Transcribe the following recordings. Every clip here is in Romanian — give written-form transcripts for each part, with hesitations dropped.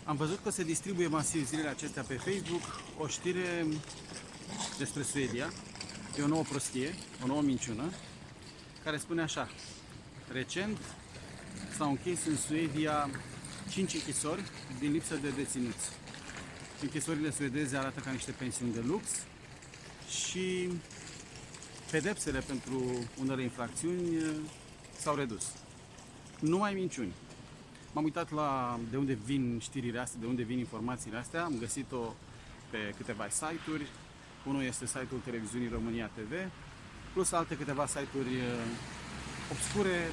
Am văzut că se distribuie masiv zilele acestea pe Facebook o știre despre Suedia. E o nouă prostie, o nouă minciună, care spune așa: recent s-au închis în Suedia 5 închisori din lipsă de deținuți. Închisorile suedeze arată ca niște pensiuni de lux și pedepsele pentru unele infracțiuni s-au redus. Numai minciuni. M-am uitat la de unde vin știrile astea, de unde vin informațiile astea. Am găsit-o pe câteva site-uri. Unul este site-ul Televiziunii România TV, plus alte câteva site-uri obscure,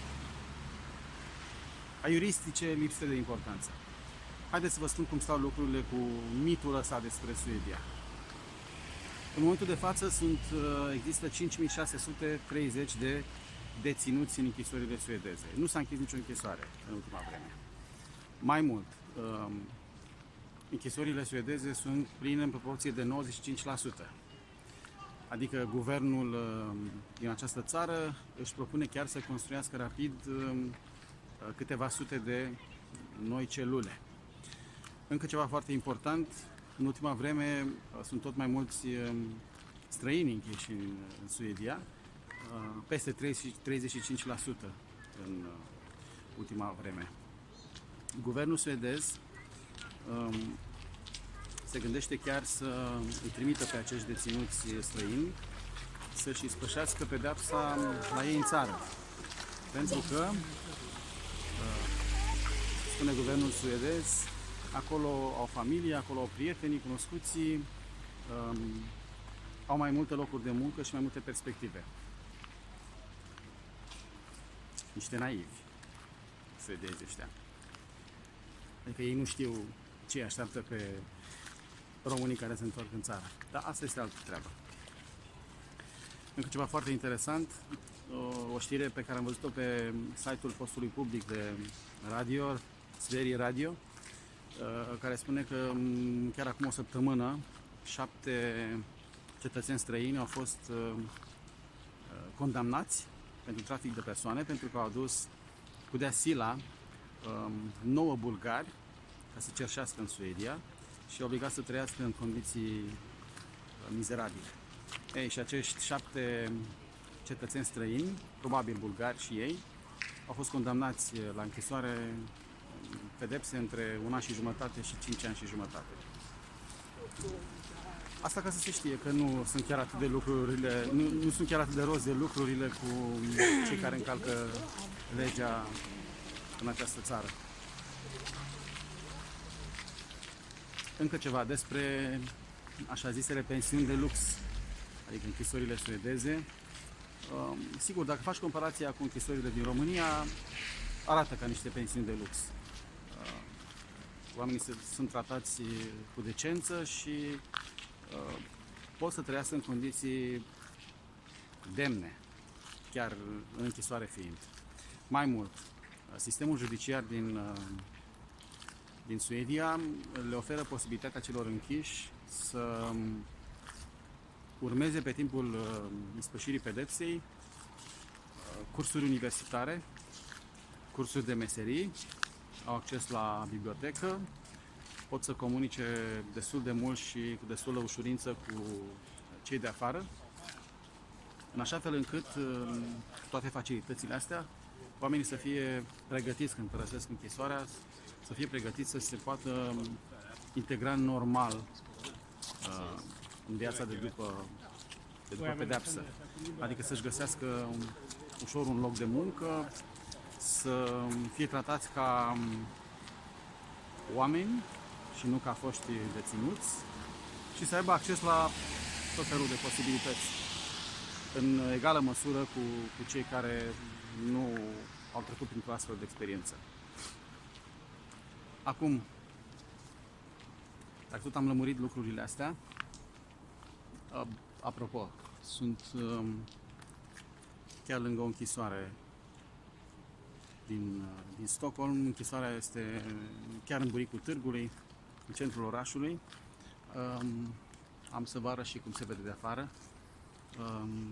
aiuristice, lipsite de importanță. Haideți să vă spun cum stau lucrurile cu mitul ăsta despre Suedia. În momentul de față există 5630 de deținuți în închisorile suedeze. Nu s-a închis nicio închisoare în ultima vreme. Mai mult, închisorile suedeze sunt pline în proporție de 95%. Adică guvernul din această țară își propune chiar să construiască rapid câteva sute de noi celule. Încă ceva foarte important, în ultima vreme sunt tot mai mulți străini închiși în Suedia, peste 35% în ultima vreme. Guvernul suedez se gândește chiar să îi trimită pe acești deținuți străini să-și ispășească pedeapsa la ei în țară. Pentru că, spune guvernul suedez, acolo au familie, acolo au prietenii, cunoscuții, au mai multe locuri de muncă și mai multe perspective. Niște naivi suedezi ăștia. Adică ei nu știu ce așteaptă pe românii care se întorc în țară. Dar asta este altă treabă. Încă ceva foarte interesant, o știre pe care am văzut-o pe site-ul postului public de radio, Sveri Radio, care spune că chiar acum o săptămână 7 cetățeni străini au fost condamnați pentru trafic de persoane, pentru că au adus cu dea sila 9 bulgari ca să cerșească în Suedia și obligat să trăiască în condiții mizerabile. Ei, și acești 7 cetățeni străini, probabil bulgari și ei, au fost condamnați la închisoare, pedepse între 1 an și jumătate și 5 ani și jumătate. Asta ca să se știe că nu sunt chiar atât de lucrurile, nu sunt chiar atât de roz de lucrurile cu cei care încalcă legea în această țară. Încă ceva despre așa zisele pensiuni de lux, adică închisorile suedeze. Sigur, dacă faci comparația cu închisorile din România, arată ca niște pensiuni de lux. Oamenii sunt tratați cu decență și pot să trăiască în condiții demne, chiar în închisoare fiind. Mai mult, sistemul judiciar din Suedia le oferă posibilitatea celor închiși să urmeze pe timpul ispășirii pedepsei cursuri universitare, cursuri de meserii, au acces la bibliotecă, pot să comunice destul de mult și cu destulă ușurință cu cei de afară, în așa fel încât toate facilitățile astea, oamenii să fie pregătiți când părăsesc închisoarea, să fie pregătiți să se poată integra normal în viața de după pedeapsă. Adică să-și găsească ușor un loc de muncă, să fie tratați ca oameni și nu ca foști deținuți și să aibă acces la tot felul de posibilități în egală măsură cu cei care nu au trecut printr-o astfel de experiență. Acum, dacă tot am lămurit lucrurile astea, apropo, sunt chiar lângă o închisoare din Stockholm. Închisoarea este chiar în buricul târgului, în centrul orașului. Am să vă arăt și cum se vede de afară.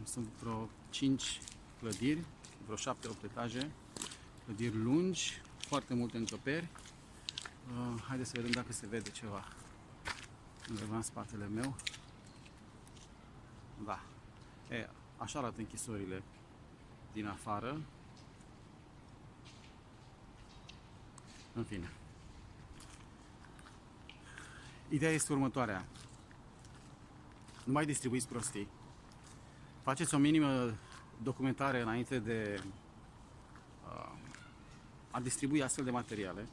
Sunt vreo 5 clădiri, vreo 7-8 etaje, clădiri lungi, foarte multe încăperi, Haideți să vedem dacă se vede ceva undeva în spatele meu. Da. Așa arată închisorile din afară. În fine. Ideea este următoarea. Nu mai distribuiți prostii. Faceți o minimă documentare înainte de a distribui astfel de materiale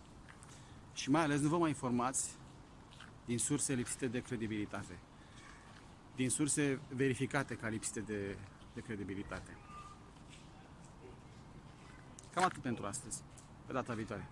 și mai ales nu vă mai informați din surse lipsite de credibilitate, din surse verificate ca lipsite de credibilitate. Cam atât pentru astăzi. Pe data viitoare.